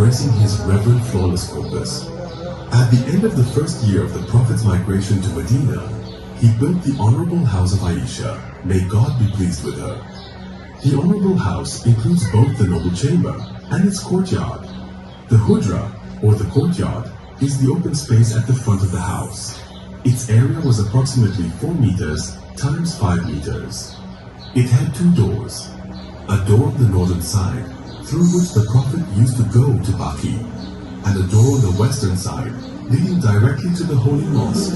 embracing his reverent flawless corpus. At the end of the first year of the Prophet's migration to Medina, he built the honorable house of Aisha, may God be pleased with her. The honorable house includes both the noble chamber and its courtyard. The hujra, or the courtyard, is the open space at the front of the house. Its area was approximately 4 meters times 5 meters. It had 2 doors. A door on the northern side, through which the Prophet used to go to Baqi, and a door on the western side, leading directly to the Holy Mosque.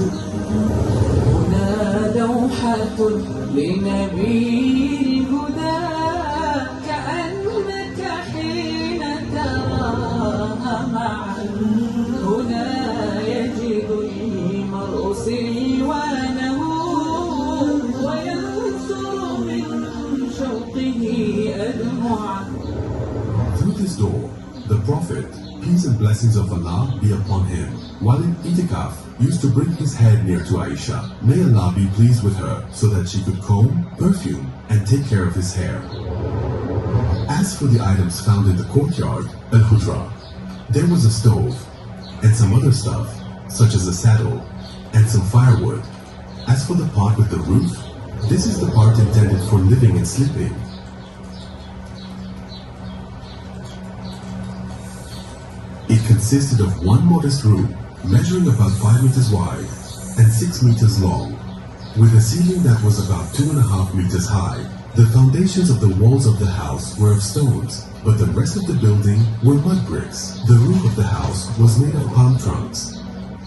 Through this door, the Prophet, peace and blessings of Allah be upon him, while in itikaf, used to bring his head near to Aisha, may Allah be pleased with her, so that she could comb, perfume, and take care of his hair. As for the items found in the courtyard, al-hujra, there was a stove, and some other stuff, such as a saddle, and some firewood. As for the part with the roof, this is the part intended for living and sleeping. It consisted of one modest room, measuring about 5 meters wide and 6 meters long, with a ceiling that was about 2.5 meters high. The foundations of the walls of the house were of stones, but the rest of the building were mud bricks. The roof of the house was made of palm trunks,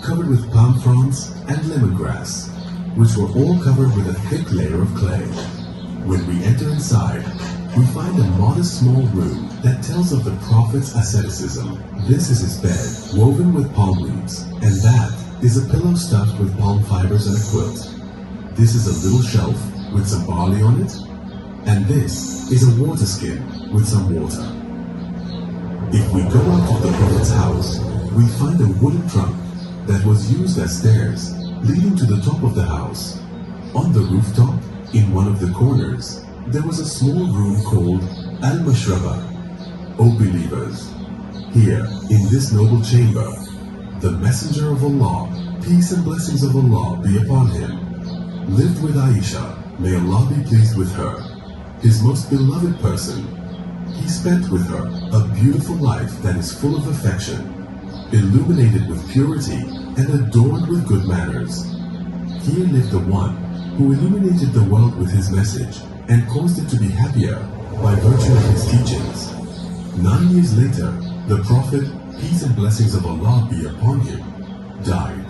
covered with palm fronds and lemongrass, which were all covered with a thick layer of clay. When we enter inside, we find a modest small room that tells of the Prophet's asceticism. This is his bed, woven with palm leaves, and that is a pillow stuffed with palm fibers and a quilt. This is a little shelf with some barley on it, and this is a water skin with some water. If we go out of the Prophet's house, we find a wooden trunk that was used as stairs, leading to the top of the house. On the rooftop, in one of the corners, there was a small room called Al-Mashraba. O believers, here, in this noble chamber, the Messenger of Allah, peace and blessings of Allah be upon him, lived with Aisha, may Allah be pleased with her, his most beloved person. He spent with her a beautiful life that is full of affection, illuminated with purity and adorned with good manners. Here lived the one who illuminated the world with his message and caused it to be happier by virtue of his teachings. 9 years later, the Prophet, peace and blessings of Allah be upon him, died.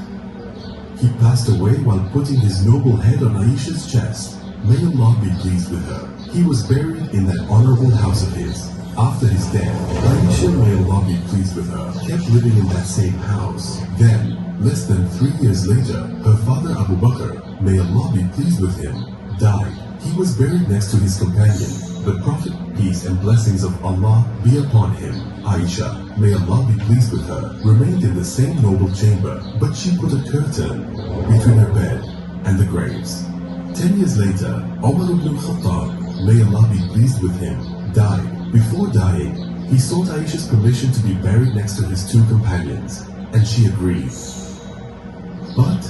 He passed away while putting his noble head on Aisha's chest. May Allah be pleased with her. He was buried in that honorable house of his. After his death, Aisha, may Allah be pleased with her, kept living in that same house. Then, less than 3 years later, her father Abu Bakr, may Allah be pleased with him, died. He was buried next to his companion, the Prophet, peace and blessings of Allah be upon him. Aisha, may Allah be pleased with her, remained in the same noble chamber, but she put a curtain between her bed and the graves. 10 years later, Umar ibn al-Khattab, may Allah be pleased with him, died. Before dying, he sought Aisha's permission to be buried next to his 2 companions, and she agreed. But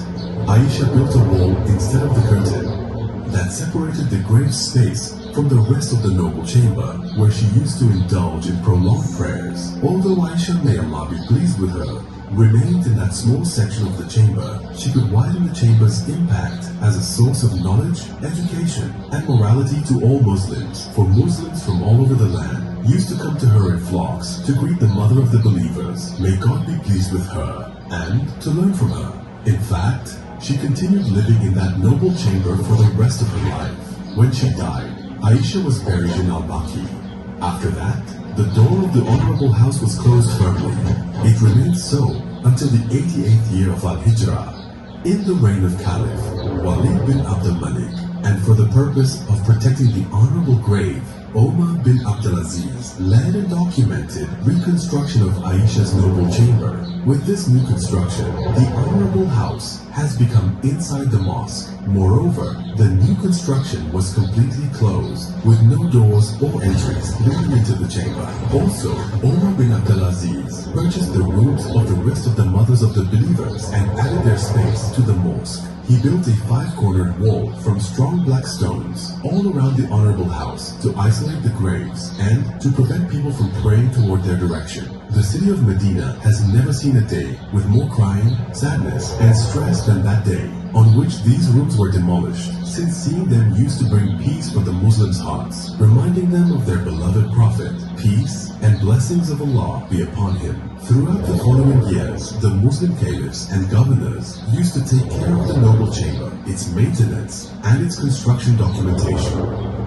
Aisha built a wall instead of the curtain that separated the grave space from the rest of the noble chamber, where she used to indulge in prolonged prayers. Although Aisha, may Allah be pleased with her, remained in that small section of the chamber, she could widen the chamber's impact as a source of knowledge, education, and morality to all Muslims, for Muslims from all over the land used to come to her in flocks to greet the mother of the believers, may God be pleased with her, and to learn from her. In fact, she continued living in that noble chamber for the rest of her life. When she died, Aisha was buried in al-Baqi. After that, the door of the honorable house was closed firmly. It remained so until the 88th year of Al-Hijrah, in the reign of Caliph Walid bin Abdul Malik, and for the purpose of protecting the honorable grave Omar bin Abdulaziz led and documented reconstruction of Aisha's noble chamber. With this new construction, the honorable house has become inside the mosque. Moreover, the new construction was completely closed, with no doors or entries leading into the chamber. Also, Omar bin Abdulaziz purchased the rooms of the rest of the mothers of the believers and added their space to the mosque. He built a five-cornered wall from strong black stones all around the honorable house to isolate the graves and to prevent people from praying toward their direction. The city of Medina has never seen a day with more crying, sadness, and stress than that day on which these rooms were demolished, since seeing them used to bring peace for the Muslims' hearts, reminding them of their beloved Prophet, peace and blessings of Allah be upon him. Throughout the following years, the Muslim caliphs and governors used to take care of the noble chamber, its maintenance, and its construction documentation.